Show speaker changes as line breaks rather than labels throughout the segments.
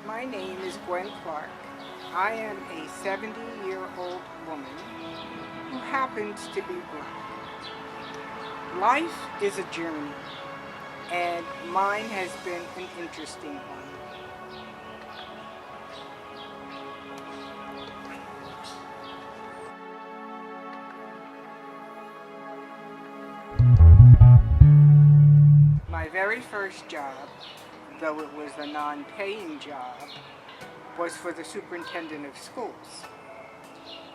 My name is Gwen Clark. I am a 70-year-old woman who happens to be black. Life is a journey, and mine has been an interesting one. My very first job, though it was a non-paying job, was for the superintendent of schools.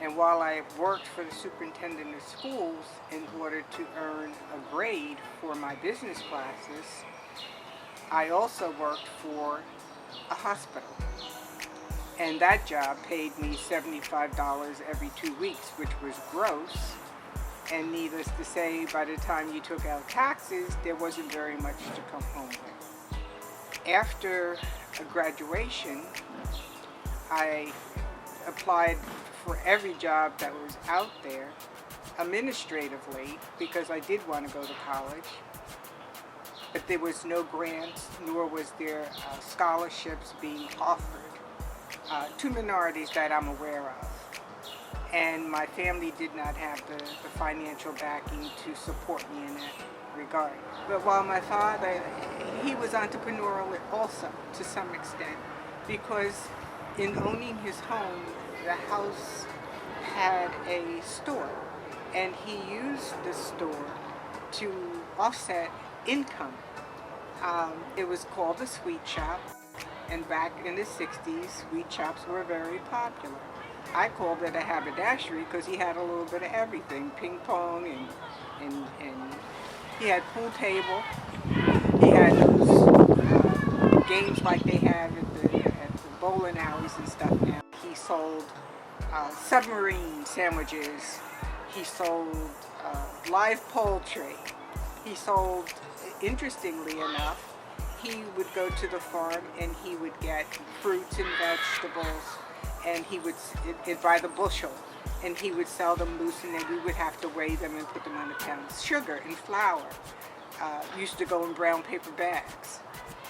And while I worked for the superintendent of schools in order to earn a grade for my business classes, I also worked for a hospital. And that job paid me $75 every 2 weeks, which was gross. And needless to say, by the time you took out taxes, there wasn't very much to come home with. After graduation, I applied for every job that was out there administratively because I did want to go to college. But there was no grants, nor was there scholarships being offered to minorities that I'm aware of. And my family did not have the financial backing to support me in that regard. But while my father, he was entrepreneurial also to some extent, because in owning his home, the house had a store, and he used the store to offset income. It was called the Sweet Shop, and back in the 60s, sweet shops were very popular. I called it a haberdashery because he had a little bit of everything, ping pong, and he had pool table. He had those games like they have at the bowling alleys and stuff now. He sold submarine sandwiches. He sold live poultry. He sold, interestingly enough, he would go to the farm and he would get fruits and vegetables, and he would by the bushel, and he would sell them loose, and then we would have to weigh them and put them on the pounds. Sugar and flour used to go in brown paper bags.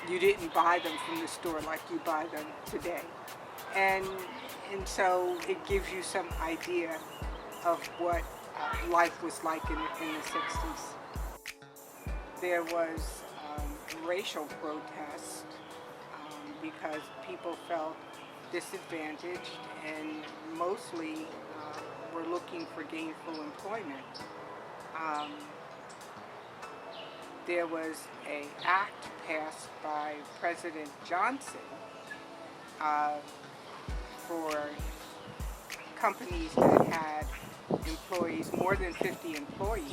You didn't buy them from the store like you buy them today. And so it gives you some idea of what life was like in the 60s. There was racial protest because people felt disadvantaged and mostly were looking for gainful employment. There was an act passed by President Johnson for companies that had employees, more than 50 employees,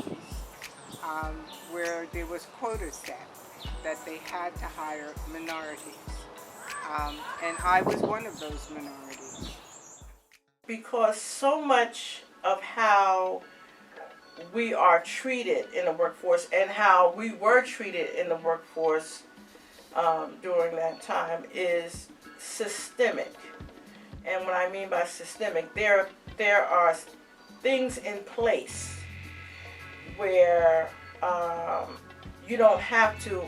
where there was quotas set that they had to hire minorities. And I was one of those minorities.
Because so much of how we are treated in the workforce and how we were treated in the workforce during that time is systemic. And what I mean by systemic, there are things in place where you don't have to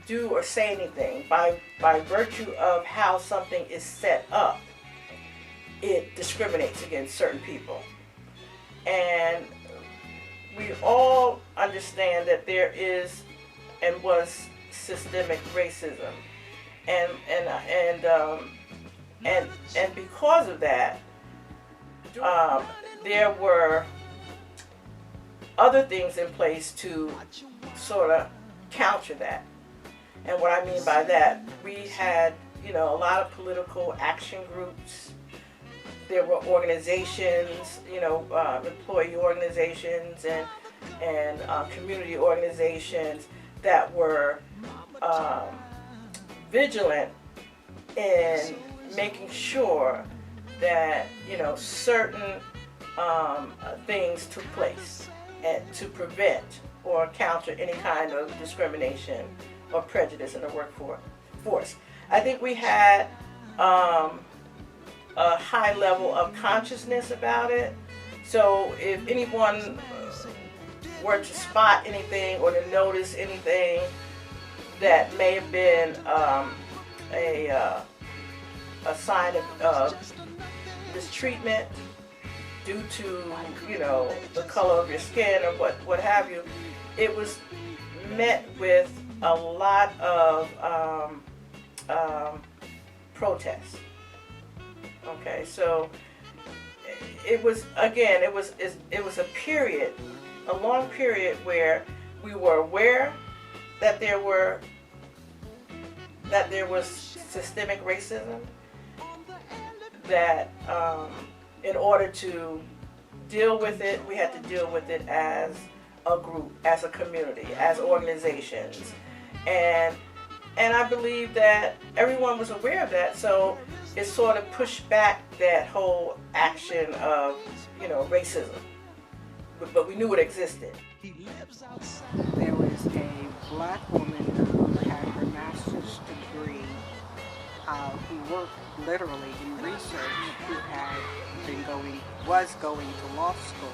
do or say anything. By virtue of how something is set up, it discriminates against certain people. And we all understand that there is and was systemic racism, and because of that, there were other things in place to sort of counter that. And what I mean by that, we had, a lot of political action groups. There were organizations, employee organizations and community organizations that were vigilant in making sure that, certain things took place and to prevent or counter any kind of discrimination or prejudice in the workforce. I think we had a high level of consciousness about it. So if anyone were to spot anything or to notice anything that may have been a sign of mistreatment due to, you know, the color of your skin or what have you, it was met with a lot of protests. Okay, so it was, again, it was a period, a long period where we were aware that there was systemic racism, that in order to deal with it, we had to deal with it as a group, as a community, as organizations. And I believe that everyone was aware of that, so it sort of pushed back that whole action of, you know, racism. But we knew it existed.
There was a black woman who had her master's degree, who worked literally in research, who was going to law school.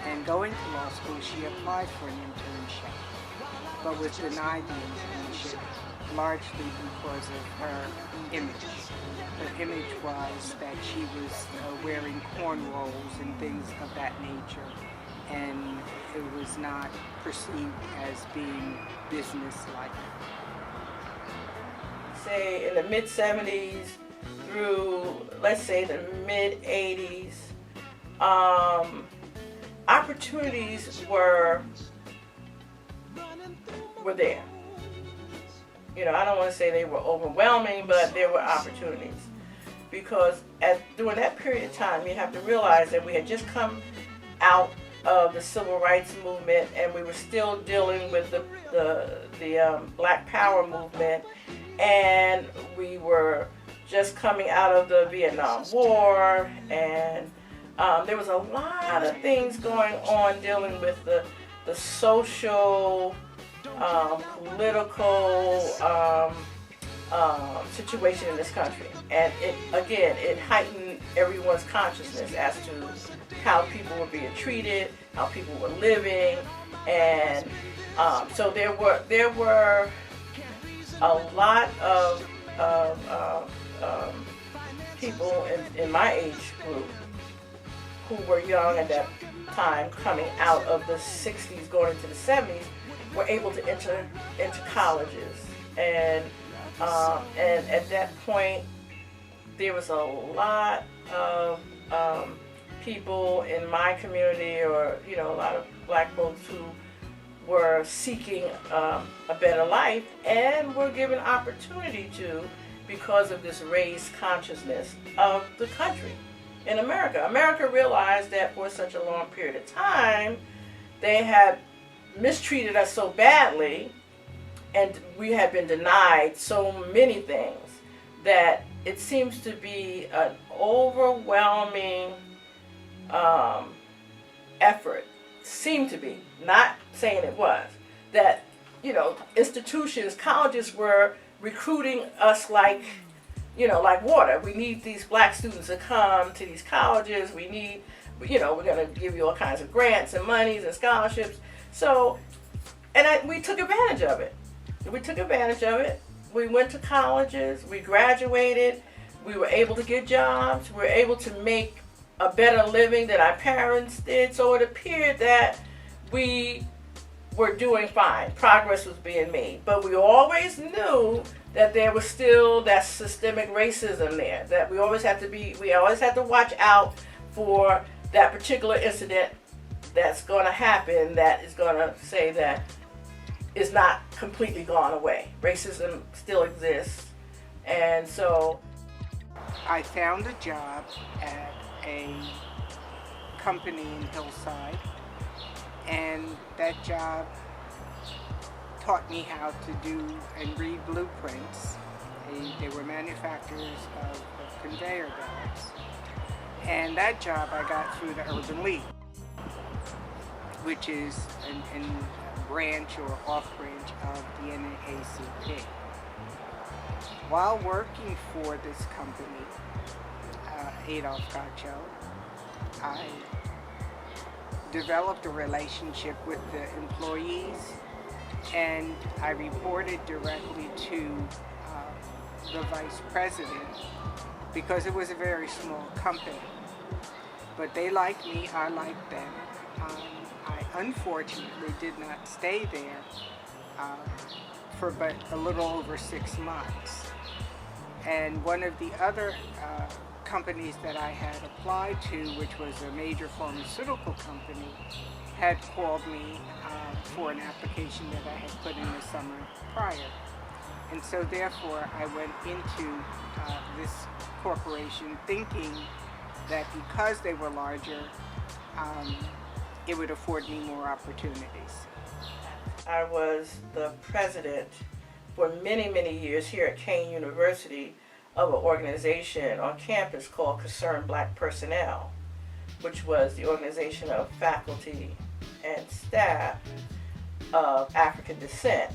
And going to law school, she applied for an internship, but was denied the internship, largely because of her image. Her image was that she was wearing cornrows and things of that nature, and it was not perceived as being businesslike.
Say in the mid-70s through, let's say, the mid-80s, opportunities were there. You know, I don't want to say they were overwhelming, but there were opportunities. Because during that period of time, you have to realize that we had just come out of the civil rights movement, and we were still dealing with the Black Power movement, and we were just coming out of the Vietnam War, and there was a lot of things going on dealing with the social, political situation in this country. And it heightened everyone's consciousness as to how people were being treated, how people were living, and so there were a lot of people in my age group who were young at that time, coming out of the 60s going into the 70s, were able to enter into colleges, and at that point there was a lot of people in my community, or, you know, a lot of black folks who were seeking a better life and were given opportunity to, because of this race consciousness of the country. In America, America realized that for such a long period of time they had mistreated us so badly, and we had been denied so many things, that it seems to be an overwhelming effort, seemed to be, not saying it was, that, you know, institutions, colleges were recruiting us like, you know, like water. We need these black students to come to these colleges. We need, you know, we're going to give you all kinds of grants and monies and scholarships. So, and we took advantage of it. We took advantage of it. We went to colleges. We graduated. We were able to get jobs. We were able to make a better living than our parents did. So it appeared that we were doing fine. Progress was being made. But we always knew that there was still that systemic racism there, that we always had to watch out for that particular incident that's going to happen, that is going to say that it's not completely gone away. Racism still exists. And so
I found a job at a company in Hillside, and that job taught me how to do and read blueprints. They were manufacturers of conveyor belts. And that job I got through the Urban League, which is a branch or off-branch of the NAACP. While working for this company, Adolph Gacho, I developed a relationship with the employees, and I reported directly to the vice president because it was a very small company. But they liked me, I liked them. I unfortunately did not stay there for but a little over 6 months. And one of the other companies that I had applied to, which was a major pharmaceutical company, had called me for an application that I had put in the summer prior. And so therefore I went into this corporation thinking that because they were larger, it would afford me more opportunities.
I was the president for many, many years here at Kane University of an organization on campus called Concerned Black Personnel, which was the organization of faculty and staff of African descent.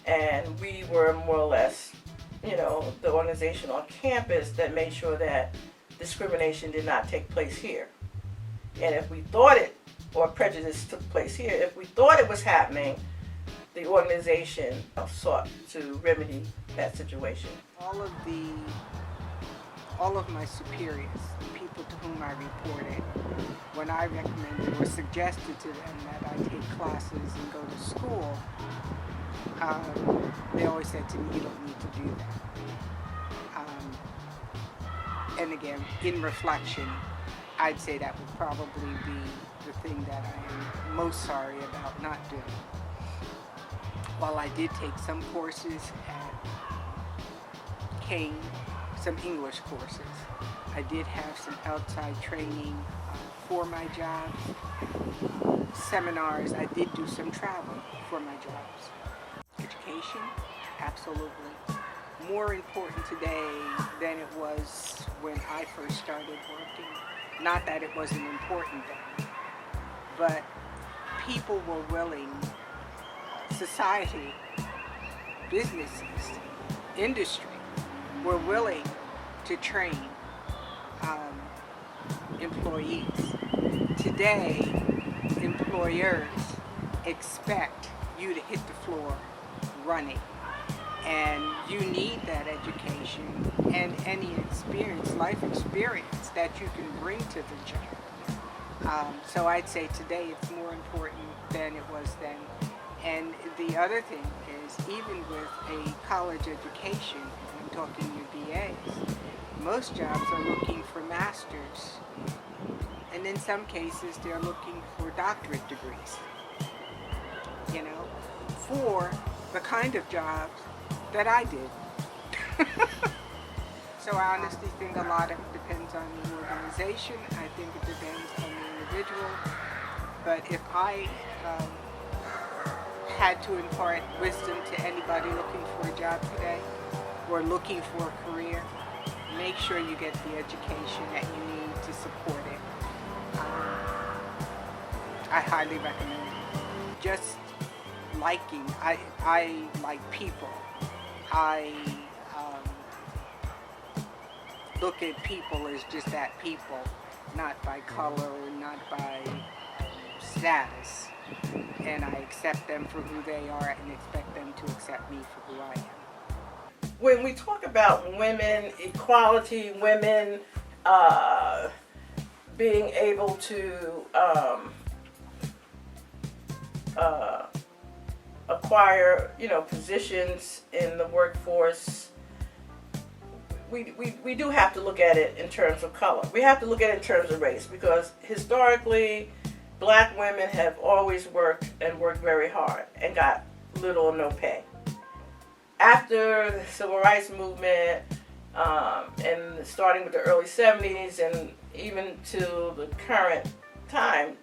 And we were more or less, the organization on campus that made sure that discrimination did not take place here. And if we thought it, or prejudice took place here, if we thought it was happening, the organization sought to remedy that situation.
All of my superiors, the people to whom I reported, when I recommended or suggested to them that I take classes and go to school, they always said to me, you don't need to do that. And again, in reflection, I'd say that would probably be the thing that I am most sorry about not doing. While I did take some courses at Kane, some English courses, I did have some outside training for my job, seminars. I did do some travel for my jobs. Education, absolutely. More important today than it was when I first started working. Not that it wasn't important then, but people were willing, society, businesses, industry, were willing to train employees. Today, employers expect you to hit the floor running. And you need that education and any experience, life experience that you can bring to the job. So I'd say today it's more important than it was then. And the other thing is, even with a college education, I'm talking your BAs, most jobs are looking for masters. And in some cases, they're looking for doctorate degrees, for the kind of jobs that I did. So I honestly think a lot of it depends on the organization. I think it depends on the individual. But if I had to impart wisdom to anybody looking for a job today or looking for a career, make sure you get the education that you need to support it. I highly recommend it. Just liking. I like people. I look at people as just that people, not by color, not by status. And I accept them for who they are and expect them to accept me for who I am.
When we talk about women, equality, women being able to acquire, positions in the workforce, we do have to look at it in terms of color. We have to look at it in terms of race, because historically, Black women have always worked very hard and got little or no pay. After the Civil Rights Movement, and starting with the early 70s and even to the current time,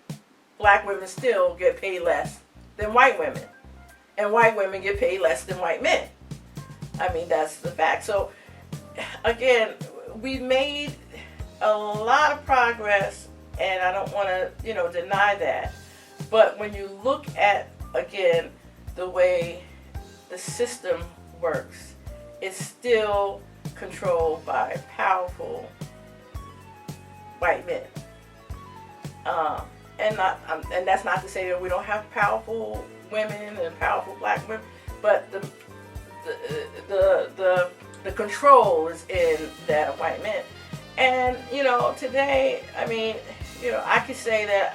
Black women still get paid less than white women. And white women get paid less than white men. I mean, that's the fact. So, again, we made a lot of progress, and I don't want to, deny that. But when you look at, again, the way the system works, it's still controlled by powerful white men. And that's not to say that we don't have powerful women and powerful Black women, but the the control is in that of white men. And today, I mean, I could say that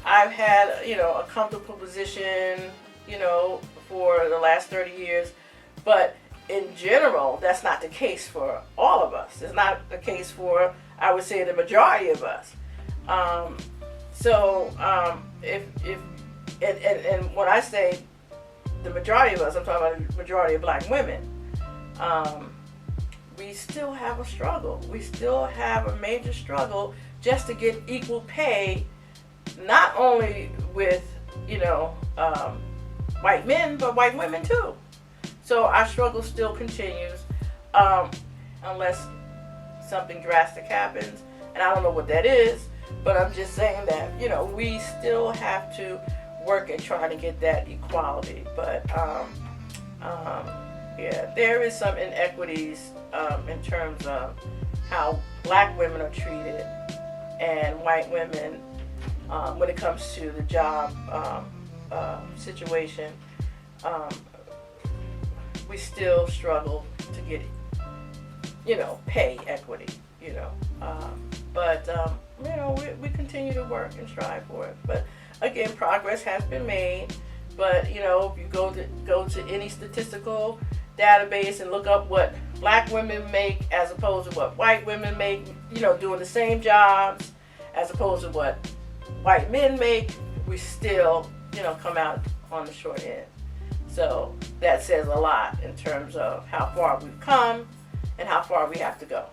I've had a comfortable position, for the last 30 years, but in general, that's not the case for all of us. It's not the case for, I would say, the majority of us. If when I say the majority of us, I'm talking about the majority of black women. We still have a struggle. We still have a major struggle just to get equal pay, not only with white men, but white women too. So our struggle still continues, unless something drastic happens, and I don't know what that is. But I'm just saying that we still have to work at trying to get that equality. But yeah, there is some inequities in terms of how black women are treated and white women when it comes to the job situation. We still struggle to get pay equity. But we continue to work and strive for it. But again, progress has been made. But if you go to any statistical database and look up what black women make as opposed to what white women make, doing the same jobs, as opposed to what white men make, we still come out on the short end. So that says a lot in terms of how far we've come and how far we have to go.